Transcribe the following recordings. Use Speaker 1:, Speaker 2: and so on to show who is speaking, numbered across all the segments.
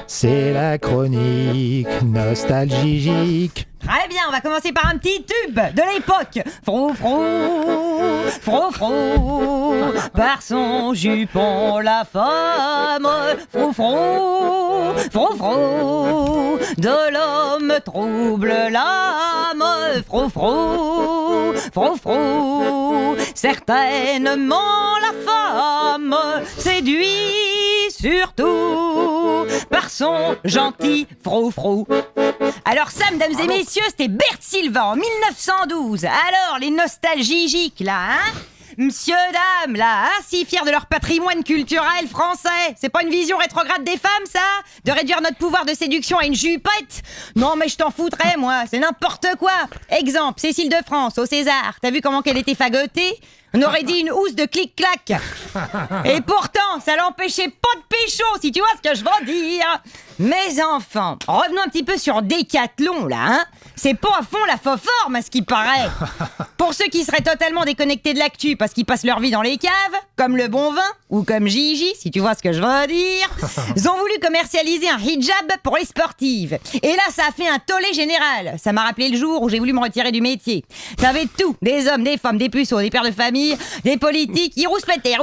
Speaker 1: c'est la chronique nostalgique.
Speaker 2: Très bien, on va commencer par un petit tube de l'époque. Frou-frou, frou-frou, par son jupon la femme. Frou-frou, frou-frou, de l'homme trouble l'âme. Frou-frou, frou-frou, certainement la femme séduit surtout par son gentil frou-frou. Alors ça, mesdames et messieurs, c'était Bert Silva en 1912. Alors, les nostalgiques, là, hein? Monsieur, dame, là, hein, si fiers de leur patrimoine culturel français. C'est pas une vision rétrograde des femmes, ça? De réduire notre pouvoir de séduction à une jupette? Non, mais je t'en foutrais, moi, c'est n'importe quoi. Exemple, Cécile de France, au César. T'as vu comment qu'elle était fagotée? On aurait dit une housse de clic-clac. Et pourtant, ça l'empêchait pas de pécho, si tu vois ce que je veux dire. Mes enfants, revenons un petit peu sur Décathlon, là, hein. C'est pas à fond la faux forme, à ce qui paraît. Pour ceux qui seraient totalement déconnectés de l'actu parce qu'ils passent leur vie dans les caves, comme le bon vin, ou comme Gigi, si tu vois ce que je veux dire, ils ont voulu commercialiser un hijab pour les sportives. Et là, ça a fait un tollé général. Ça m'a rappelé le jour où j'ai voulu me retirer du métier. T'avais tout, des hommes, des femmes, des puceaux, des pères de famille, des politiques, ils rouspétaient.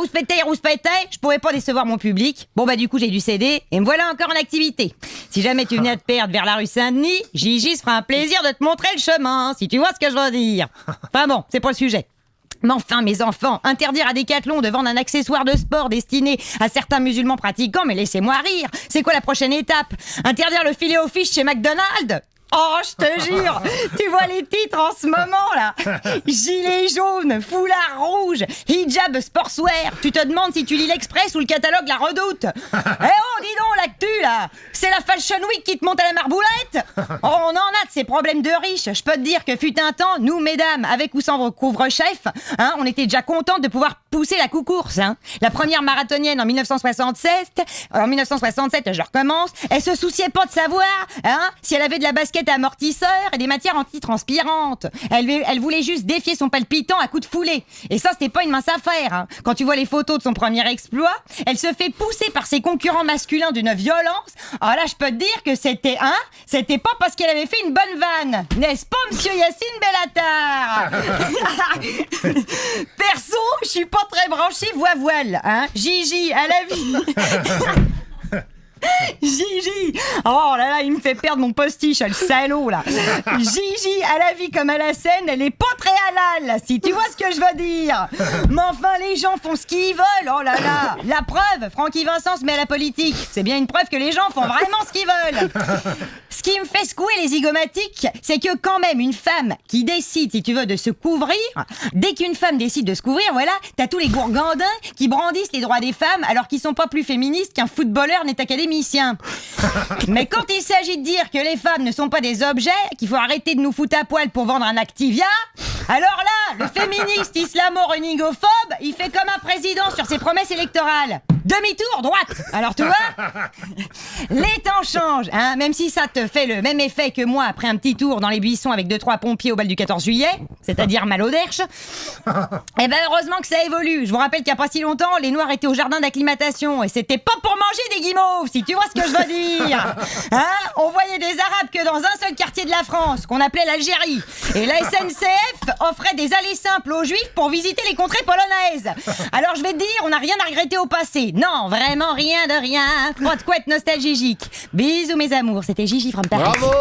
Speaker 2: Je pouvais pas décevoir mon public. Bon bah du coup, j'ai dû céder, et me voilà encore en activité. Si jamais tu venais à te perdre vers la rue Saint-Denis, Gigi se fera un plaisir de te montrer le chemin, si tu vois ce que je veux dire. Enfin bon, c'est pas le sujet. Mais enfin, mes enfants, interdire à Décathlon de vendre un accessoire de sport destiné à certains musulmans pratiquants, mais laissez-moi rire. C'est quoi la prochaine étape? Interdire le filet aux fiches chez McDonald's? Oh, je te jure, tu vois les titres en ce moment, là. Gilet jaune, foulard rouge, hijab sportswear. Tu te demandes si tu lis l'Express ou le catalogue La Redoute. Eh oh, dis donc, l'actu, là. C'est la Fashion Week qui te monte à la marboulette. Oh, on en a de ces problèmes de riches. Je peux te dire que fut un temps, nous, mesdames, avec ou sans couvre-chef, hein, on était déjà contentes de pouvoir pousser la coucourse, hein. La première marathonienne en 1967, je recommence, elle se souciait pas de savoir, hein, si elle avait de la basket amortisseur et des matières antitranspirantes. Elle voulait juste défier son palpitant à coups de foulée. Et ça, c'était pas une mince affaire, hein. Quand tu vois les photos de son premier exploit, elle se fait pousser par ses concurrents masculins d'une violence. Alors là, je peux te dire que c'était pas parce qu'elle avait fait une bonne vanne. N'est-ce pas, monsieur Yacine Bellatar? Perso, je suis pas très branché voile, hein. Gigi, à la vie. Gigi! Oh là là, il me fait perdre mon postiche, le salaud là! Gigi, à la vie comme à la scène, elle est pas très halal, si tu vois ce que je veux dire! Mais enfin, les gens font ce qu'ils veulent, oh là là! La preuve, Francky Vincent se met à la politique, c'est bien une preuve que les gens font vraiment ce qu'ils veulent! Ce qui me fait secouer les zygomatiques, c'est que quand même une femme qui décide, si tu veux, de se couvrir, dès qu'une femme décide de se couvrir, voilà, t'as tous les gourgandins qui brandissent les droits des femmes alors qu'ils sont pas plus féministes qu'un footballeur n'est académicien. Mais quand il s'agit de dire que les femmes ne sont pas des objets, qu'il faut arrêter de nous foutre à poil pour vendre un Activia, alors là, le féministe islamo-runingophobe, il fait comme un président sur ses promesses électorales. Demi-tour, droite. Alors tu vois, les temps changent, hein, même si ça te fait le même effet que moi après un petit tour dans les buissons avec 2-3 pompiers au bal du 14 juillet, c'est-à-dire mal au derche. Eh ben heureusement que ça évolue. Je vous rappelle qu'il n'y a pas si longtemps, les Noirs étaient au jardin d'acclimatation et c'était pas pour manger des guimauves, si tu vois ce que je veux dire. Hein, on voyait des Arabes que dans un seul quartier de la France, qu'on appelait l'Algérie. Et la SNCF offrait des allées simples aux Juifs pour visiter les contrées polonaises. Alors je vais te dire, on n'a rien à regretter au passé. Non, vraiment rien de rien. Pas de quoi être nostalgique. Bisous mes amours, c'était Gigi from Paris.
Speaker 1: Bravo!